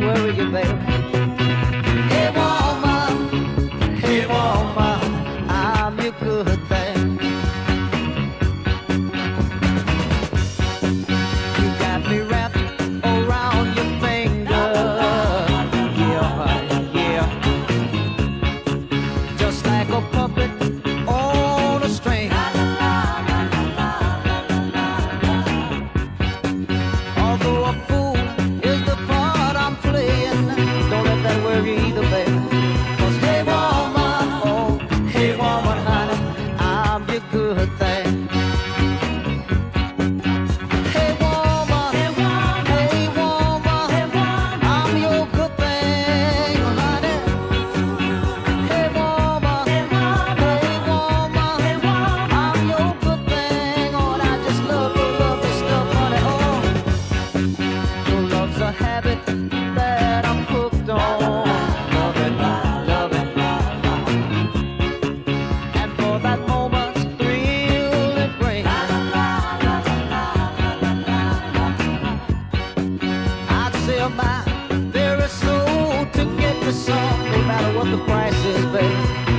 worry you, baby. Hey woman, I'm your good thing. You got me wrapped around your finger. Yeah, yeah. Just like a puppet on a string. Although a fool is the part I'm playing, don't let that worry you either, baby. 'Cause hey woman, oh, hey woman, honey, I'm your good thing. Hey woman, hey woman, I'm your good thing, honey. Hey woman, I'm your good thing. Oh, and I just love your stuff, honey. Oh, your love's a habit that I'm hooked on. Love it, love it. And for that moment's thrill it brings, I'd sell my very soul to get me some, no matter what the price is, baby.